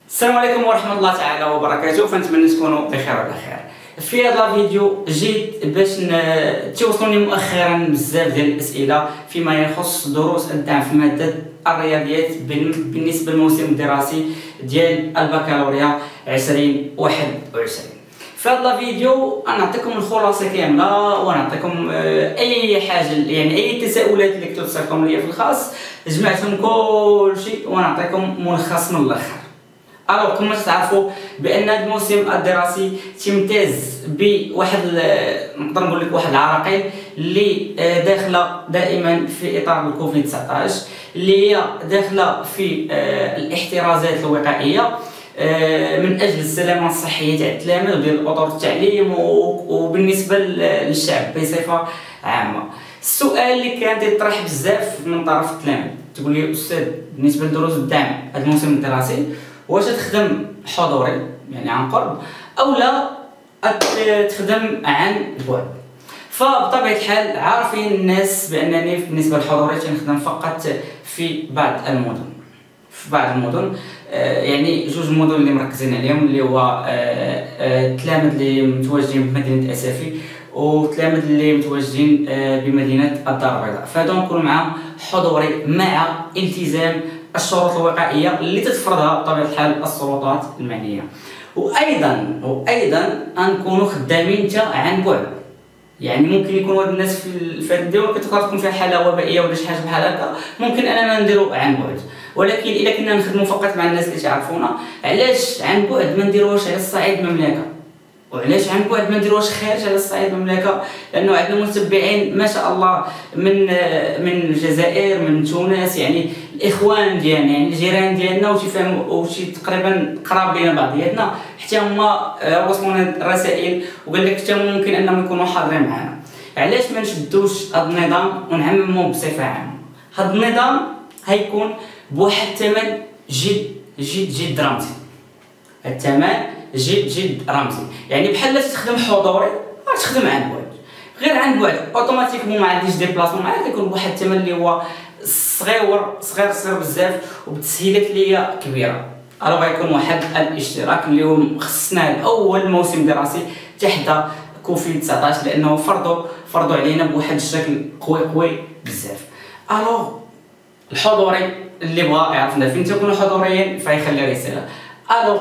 السلام عليكم ورحمة الله تعالى وبركاته، فنتمنى تكونوا بخير وعلى خير. في هذا الفيديو جيت باش توصلوني مؤخرا بزاف ديال الأسئلة فيما يخص دروس الدعم في مادة الرياضيات بالنسبة للموسم الدراسي ديال البكالوريا 2021. في هذا الفيديو نعطيكم الخلاصة كاملة ونعطيكم أي حاجة، يعني أي تساؤلات اللي كنتو تسألكم ليا في الخاص، جمعتهم كلشي ونعطيكم ملخص من الآخر. الوغ كما تعرفوا بان هذا الموسم الدراسي تيمتاز بواحد نقدر نقول لك واحد العراقيل اللي داخله دائما في اطار الكوفيد 19، اللي هي داخله في الاحترازات الوقائيه من اجل السلامه الصحيه تاع التلاميذ وديال اطر التعليم وبالنسبه للشعب بصفه عامه. السؤال اللي كان يطرح بزاف من طرف التلاميذ، تقول لي استاذ بالنسبه لدروس الدعم هذا الموسم الدراسي واش تخدم حضوري يعني عن قرب او لا تخدم عن بعد؟ فبطبيعه الحال عارفين الناس بانني بالنسبه للحضوري تنخدم فقط في بعض المدن، يعني جوج المدن اللي مركزين عليهم اللي هو التلاميذ اللي متواجدين بمدينه اسافي وتلاميذ اللي متواجدين بمدينه الدار البيضاء، فهادو نكون معاهم حضوري مع التزام الشروط الوقائيه اللي تتفرضها بطبيعه الحال السلطات المعنيه. وايضا نكونوا خدامين حتى عن بعد، يعني ممكن يكون هاد الناس في هاد الدول كتقدر تكون فيها حاله وبائيه ولا شي حاجه بحال هكا، ممكن اننا نديرو عن بعد، ولكن الا كنا نخدموا فقط مع الناس اللي تعرفونا، علاش عن بعد ما نديروهاش على الصعيد المملكه؟ وعلاش عن بعد ما نديروهاش خارج على الصعيد المملكه؟ لانه عندنا متبعين ما شاء الله من الجزائر، من تونس، يعني الاخوان ديالنا، يعني الجيران ديالنا وشي تقريبا قراب لينا بعضياتنا، حتى هما وصلونا الرسائل وقال لك حتى ممكن انهم يكونوا حاضرين معنا. علاش ما نشدوش هذا النظام ونعمموه بصفه عامه؟ هذا النظام هيكون بواحد الثمن جد رمزي. الثمن جد رمزي، يعني بحال تخدم حضوري تخدم عن بعد، غير عن بعد اوتوماتيكمون ما عنديش ديبلاسمون معاك، يكون بواحد الثمن اللي هو صغير بزاف وبتسهيلات اللي هي كبيره. راه غيكون واحد الاشتراك اللي هو خصناه الاول موسم دراسي تحت كوفيد 19، لانه فرضوا علينا بواحد الشكل قوي بزاف. الوغ الحضوري اللي بغى يعرفنا فين تكونوا حضوريين فيخلي رساله.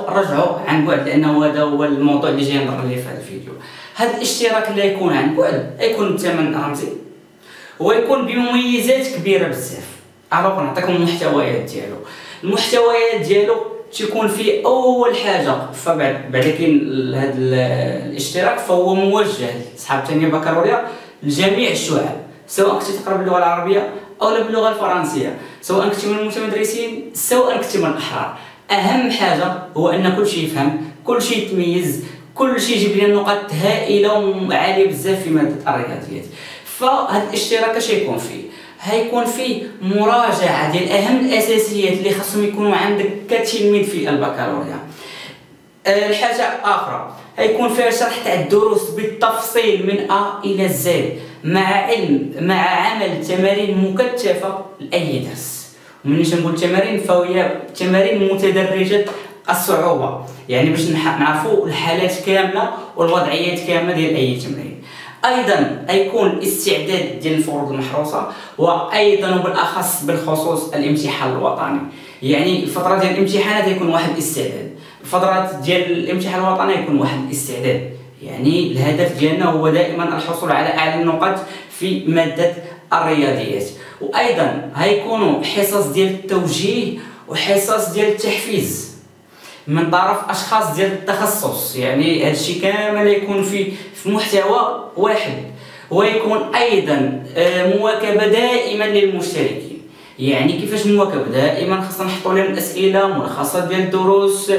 رجعوا عن بعد، لانه هذا هو الموضوع اللي جاي نضر ليه في هذا الفيديو. هذا الاشتراك اللي يكون عن بعد يكون بثمن رمزي ويكون بمميزات كبيره بزاف. نعطيكم المحتويات ديالو تيكون فيه اول حاجه، فبعد كاين هذا الاشتراك فهو موجه لصحاب الثانيه بكالوريا لجميع الشعب، سواء كنتي تقرا باللغه العربيه او باللغه الفرنسيه، سواء كنتي من المتمدرسين سواء كنتي من الاحرار. اهم حاجه هو ان كل شيء يفهم، كل شيء يتميز، كل شيء يجيب لنا نقاط هائله وعاليه بزاف في ماده الرياضيات. فهاد الاشتراك اش يكون فيه؟ هيكون فيه مراجعه ديال اهم الاساسيات اللي خاصهم يكونوا عندك كتلميذ في البكالوريا. الحاجه اخرى هيكون فيها شرح تاع الدروس بالتفصيل من ا الى زد، مع عمل تمارين مكثفه لاي درس. ومنين نقول تمارين فهي تمارين متدرجه الصعوبه، يعني باش نعرفوا الحالات كامله والوضعيات كامله ديال اي تمرين. ايضا يكون استعداد ديال الفروض المحروسه، وايضا وبالاخص بالخصوص الامتحان الوطني، يعني الفتره ديال الامتحانات يكون واحد الاستعداد، الفترات ديال الامتحان الوطني يكون واحد الاستعداد. يعني الهدف ديالنا هو دائما الحصول على اعلى النقاط في ماده الرياضيات. وايضا هيكونوا حصص ديال التوجيه وحصص ديال التحفيز من طرف اشخاص ديال التخصص، يعني هادشي كامل يكون في محتوى واحد. ويكون ايضا مواكبه دائما للمشتركين. يعني كيفاش مواكبه؟ دائما خاصنا نحطوا لهم اسئله ملخصات ديال الدروس،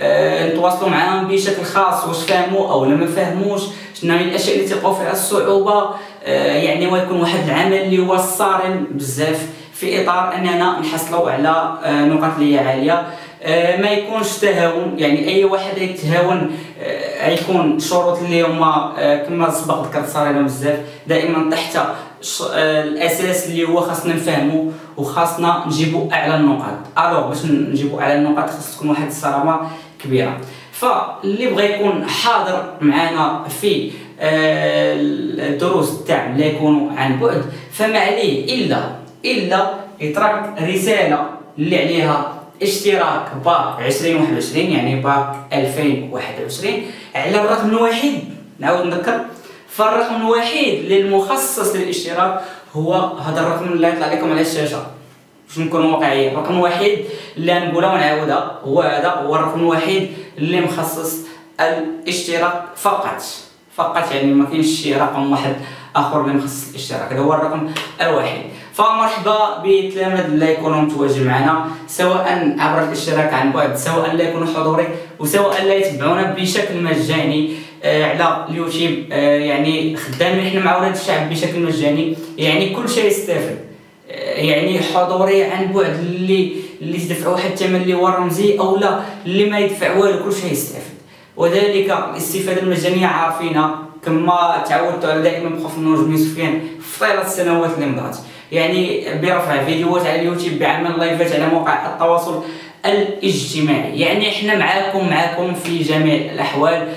نتواصلوا معاهم بشكل خاص واش فهموا او ما فهموش، شنو هي الاشياء اللي تلقاو فيها الصعوبه. يعني ويكون واحد العمل اللي هو صارم بزاف في اطار اننا نحصلوا على نقاط اللي هي عاليه. ما يكونش تهاون، يعني اي واحد يتهاون غيكون شروط اللي هما كما سبق ذكرت صارينا بزاف، دائما تحت الاساس اللي هو خاصنا نفهمو وخاصنا نجيبو اعلى النقاط. الوغ باش نجيبو اعلى النقاط خاص تكون واحد الصرامه كبيره. فاللي بغى يكون حاضر معنا في الدروس تاع اللي يكونوا عن بعد فما عليه الا يترك رساله اللي عليها اشتراك باك 2021 يعني باك 2021 على الرقم الوحيد. نعاود نذكر، فالرقم الوحيد للمخصص للاشتراك هو هذا الرقم اللي يطلع لكم على الشاشه. باش نكونوا واقعيين، الرقم الوحيد اللي نقولها ونعاودها هو هذا، هو الرقم الوحيد اللي مخصص الاشتراك فقط يعني ما كاينش شي رقم واحد اخر اللي مخصص الاشتراك، هذا هو الرقم الوحيد. فمرحبا بالتلاميذ اللي يكونوا متواجدين معنا سواء عبر الاشتراك عن بعد، سواء لا يكونوا حضوري، وسواء لا يتبعونا بشكل مجاني على اليوتيوب. يعني خدامين احنا مع ولاد الشعب بشكل مجاني، يعني كل شيء يستافد. يعني حضوري عن بعد اللي تدفع واحد الثمن اللي هو رمزي او لا اللي ما يدفع والو كل شيء يستافد. وذلك الاستفاده المجانيه عارفينها كما تعودت على دائما بخوف النجم سفيان في طيله السنوات اللي مضات، يعني برفع فيديوهات على اليوتيوب، بعمل لايفات على مواقع التواصل الاجتماعي. يعني احنا معاكم في جميع الاحوال.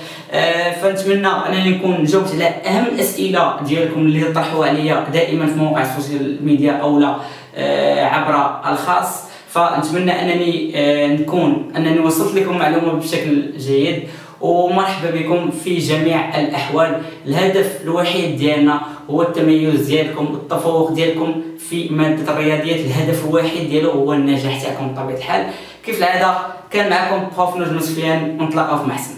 فنتمنى انني نكون جاوبت على اهم الاسئله ديالكم اللي تطرحوا عليا دائما في مواقع السوشيال ميديا او لا عبر الخاص. فنتمنى انني وصلت لكم معلومه بشكل جيد، ومرحبا بكم في جميع الاحوال. الهدف الوحيد ديالنا هو التميز ديالكم، التفوق ديالكم في ماده الرياضيات. الهدف الوحيد ديالو هو النجاح تاعكم بطبيعه الحال. كيف العاده كان معكم بروف نجم سفيان، ونتلاقاو في محسن.